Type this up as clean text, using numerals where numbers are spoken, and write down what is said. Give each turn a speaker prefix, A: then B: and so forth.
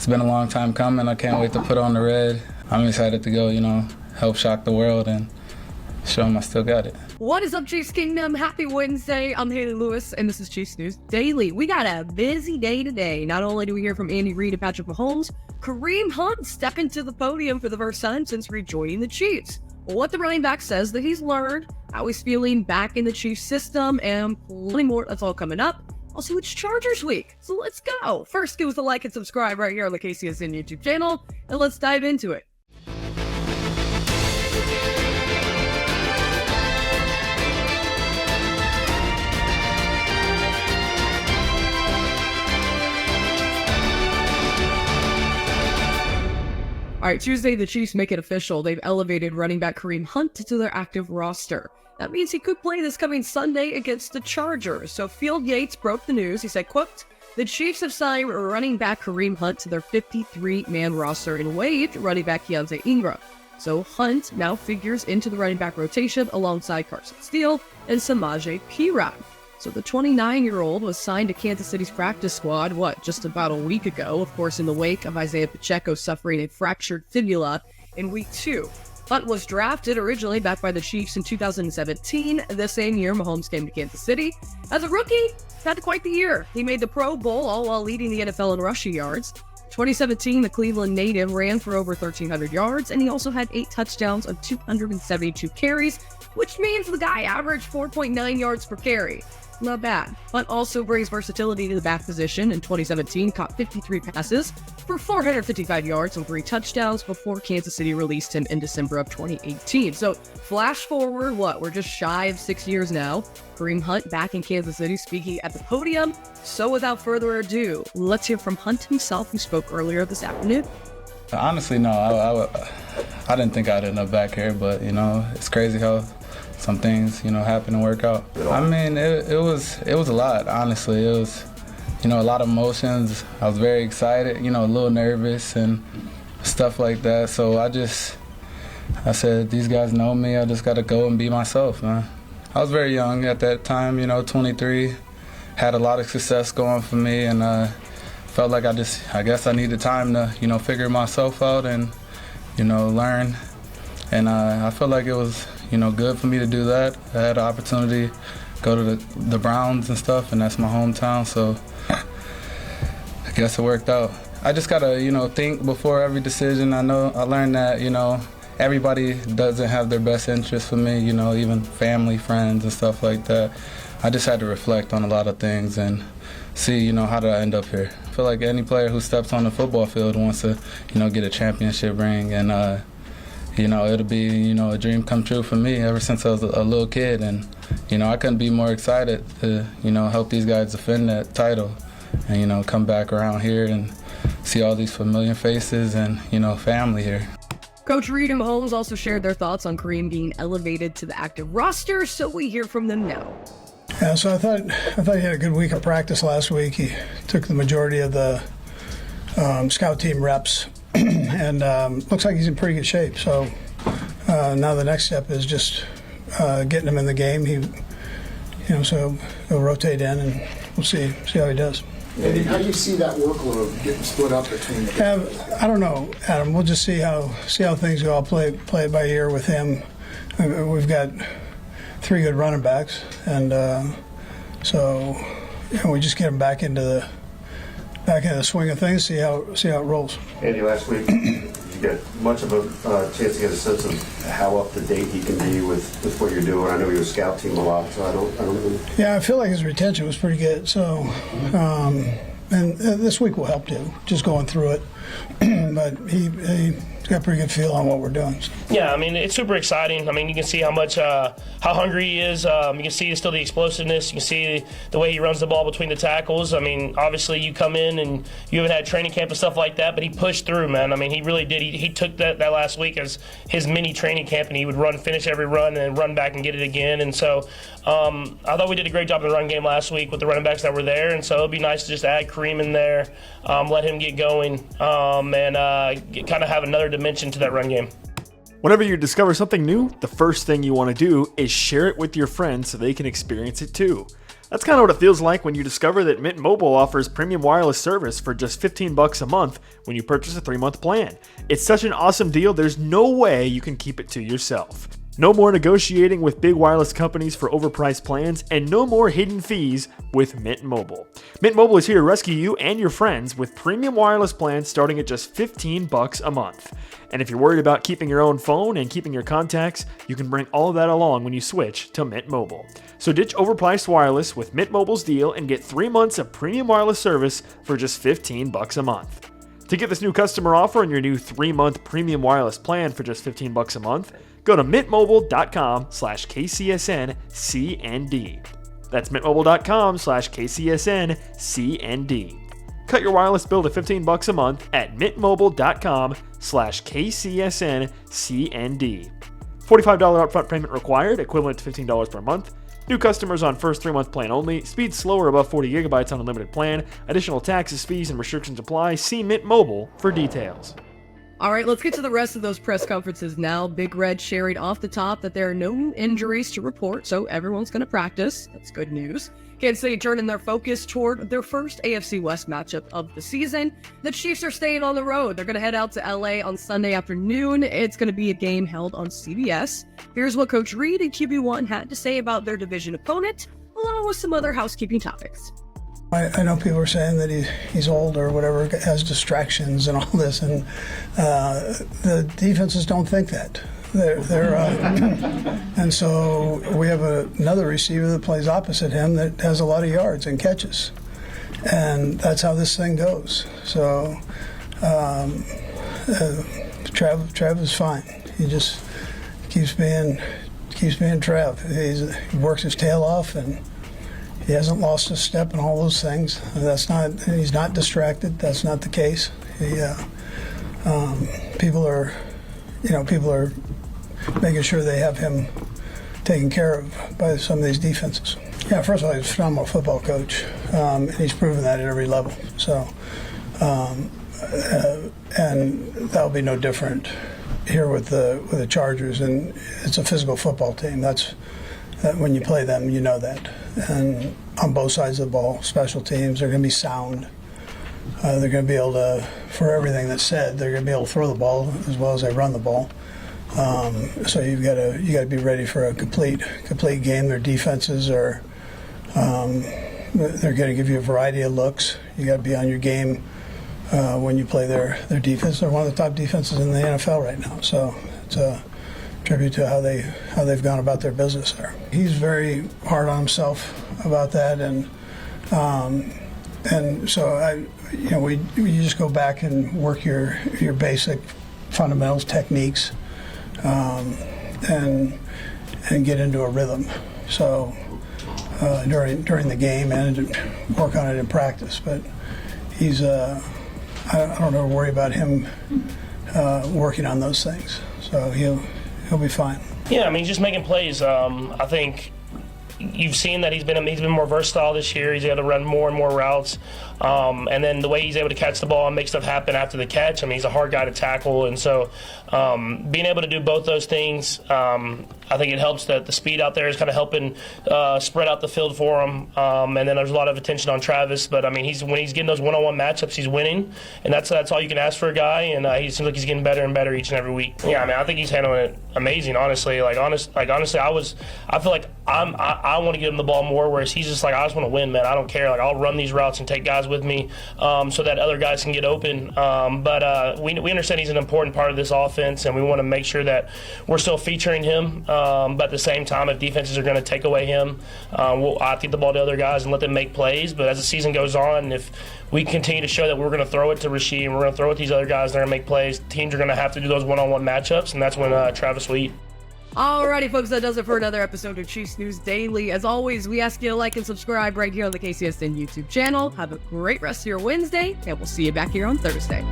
A: been a long time coming. I can't wait to put on the red. I'm excited to go, help shock the world and show them I still got it.
B: What is up, Chiefs Kingdom? Happy Wednesday. I'm Hayley Lewis, and this is Chiefs News Daily. We got a busy day today. Not only do we hear from Reid and Patrick Mahomes, Kareem Hunt stepping to the podium for the first time since rejoining the Chiefs. What the running back says that he's learned, how he's feeling back in the Chiefs system, and plenty more. That's all coming up. Also, it's Chargers week, so let's go. First, give us a like and subscribe right here on the KCSN YouTube channel, and let's dive into it. All right, Tuesday, the Chiefs make it official. They've elevated running back Kareem Hunt to their active roster. That means he could play this coming Sunday against the Chargers. So Field Yates broke the news. He said, quote, "The Chiefs have signed running back Kareem Hunt to their 53-man roster and waived running back Keontae Ingram. So Hunt now figures into the running back rotation alongside Carson Steele and Samaje Perine." So the 29-year-old was signed to Kansas City's practice squad, just about a week ago, of course, in the wake of Isaiah Pacheco suffering a fractured fibula in week 2. Hunt was drafted originally back by the Chiefs in 2017. The same year, Mahomes came to Kansas City. As a rookie, had quite the year. He made the Pro Bowl, all while leading the NFL in rushing yards. 2017, the Cleveland native ran for over 1,300 yards, and he also had 8 touchdowns on 272 carries, which means the guy averaged 4.9 yards per carry. Not bad. Hunt also brings versatility to the back position. In 2017, caught 53 passes for 455 yards and 3 touchdowns before Kansas City released him in December of 2018. So flash forward, we're just shy of 6 years now. Kareem Hunt back in Kansas City speaking at the podium. So without further ado, let's hear from Hunt himself, who spoke earlier this afternoon.
A: Honestly, no, I didn't think I'd end up back here, but, it's crazy how some things, happen and work out. I mean, it was a lot, honestly. It was, a lot of emotions. I was very excited, a little nervous and stuff like that. So I said, these guys know me. I just got to go and be myself, man. I was very young at that time, 23. Had a lot of success going for me, and felt like I guess I needed time to, figure myself out and, learn. And I felt like it was, good for me to do that. I had an opportunity to go to the Browns and stuff, and that's my hometown, so I guess it worked out. I just gotta, think before every decision. I learned that, everybody doesn't have their best interest for me, even family, friends, and stuff like that. I just had to reflect on a lot of things and see, how did I end up here. I feel like any player who steps on the football field wants to, get a championship ring, and it'll be, a dream come true for me ever since I was a little kid. And, I couldn't be more excited to, help these guys defend that title and, come back around here and see all these familiar faces and, family here.
B: Coach Reid and Mahomes also shared their thoughts on Kareem being elevated to the active roster, so we hear from them now.
C: Yeah, so I thought he had a good week of practice last week. He took the majority of the scout team reps. And looks like he's in pretty good shape. So now the next step is just getting him in the game. So he'll rotate in, and we'll see how he does.
D: And how do you see that workload getting split up between the
C: I don't know, Adam. We'll just see how things go. I'll play it by ear with him. We've got 3 good running backs, and so we just get him back into the swing of things, see how it rolls.
E: Andy, last week you got much of a chance to get a sense of how up to date he can be with what you're doing. I know you're a scout team a lot, so I don't really.
C: Yeah, I feel like his retention was pretty good. So, and this week will help too, just going through it. But he's got a pretty good feel on what we're doing. So.
F: Yeah, I mean, it's super exciting. I mean, you can see how hungry he is. You can see still the explosiveness. You can see the way he runs the ball between the tackles. I mean, obviously you come in and you haven't had training camp and stuff like that, but he pushed through, man. I mean, he really did. He took that last week as his mini training camp, and he would finish every run, and then run back and get it again. And so I thought we did a great job in the run game last week with the running backs that were there, and so it'd be nice to just add Kareem in there, let him get going, and kind of have another dimension to that run game.
G: Whenever you discover something new, the first thing you want to do is share it with your friends so they can experience it too. That's kind of what it feels like when you discover that Mint Mobile offers premium wireless service for just $15 a month when you purchase a 3-month plan. It's such an awesome deal, there's no way you can keep it to yourself. No more negotiating with big wireless companies for overpriced plans, and no more hidden fees with Mint Mobile. Mint Mobile is here to rescue you and your friends with premium wireless plans starting at just $15 a month. And if you're worried about keeping your own phone and keeping your contacts, you can bring all of that along when you switch to Mint Mobile. So ditch overpriced wireless with Mint Mobile's deal and get 3 months of premium wireless service for just $15 a month. To get this new customer offer and your new 3-month premium wireless plan for just $15 a month, go to mintmobile.com/KCSNCND. That's mintmobile.com/KCSNCND. Cut your wireless bill to $15 a month at mintmobile.com/KCSNCND. $45 upfront payment required, equivalent to $15 per month. New customers on first 3-month plan only. Speed slower above 40 gigabytes on unlimited plan. Additional taxes, fees, and restrictions apply. See Mint Mobile for details.
B: All right, let's get to the rest of those press conferences now. Big Red sharing off the top that there are no injuries to report, so everyone's going to practice. That's good news. Kansas City turning their focus toward their first AFC West matchup of the season. The Chiefs are staying on the road. They're going to head out to LA on Sunday afternoon. It's going to be a game held on CBS. Here's what Coach Reid and QB1 had to say about their division opponent, along with some other housekeeping topics.
C: I know people are saying that he's old or whatever, has distractions and all this, and the defenses don't think that. And so we have another receiver that plays opposite him that has a lot of yards and catches, and that's how this thing goes. So Trav is fine. He just keeps being Trav. He works his tail off, and he hasn't lost a step and all those things. He's not distracted. That's not the case. People are making sure they have him taken care of by some of these defenses. Yeah, first of all, he's a phenomenal football coach, and he's proven that at every level. So, and that'll be no different here with the Chargers. And it's a physical football team. That's when you play them, you know that. And on both sides of the ball, special teams, they're going to be sound. They're going to be able to, for everything that's said, they're going to be able to throw the ball as well as they run the ball. So you got to be ready for a complete game. Their defenses are they're going to give you a variety of looks. You got to be on your game when you play their defense. They're one of the top defenses in the NFL right now. So it's a tribute to how they've gone about their business there. He's very hard on himself about that, and so you just go back and work your basic fundamentals, techniques, and get into a rhythm. So during the game and work on it in practice. But he's I don't ever worry about him working on those things. So he'll be fine.
F: Yeah, I mean, he's just making plays. I think you've seen that he's been more versatile this year. He's able to run more and more routes. And then the way he's able to catch the ball and make stuff happen after the catch, I mean, he's a hard guy to tackle. And so being able to do both those things, I think it helps that the speed out there is kind of helping spread out the field for him. And then there's a lot of attention on Travis. But, I mean, when he's getting those one-on-one matchups, he's winning. And that's all you can ask for a guy. And he seems like he's getting better and better each and every week. Yeah, I mean, I think he's handling it amazing, honestly. Honestly, I feel like I want to give him the ball more, whereas he's just like, I just want to win, man. I don't care. Like, I'll run these routes and take guys with me so that other guys can get open. But we understand he's an important part of this offense, and we want to make sure that we're still featuring him. But at the same time, if defenses are going to take away him, I'll get the ball to other guys and let them make plays. But as the season goes on, if we continue to show that we're going to throw it to Rasheed and we're going to throw it to these other guys, they're going to make plays, teams are going to have to do those one-on-one matchups, and that's when Travis will eat.
B: Alrighty, folks, that does it for another episode of Chiefs News Daily. As always, we ask you to like and subscribe right here on the KCSN YouTube channel. Have a great rest of your Wednesday, and we'll see you back here on Thursday.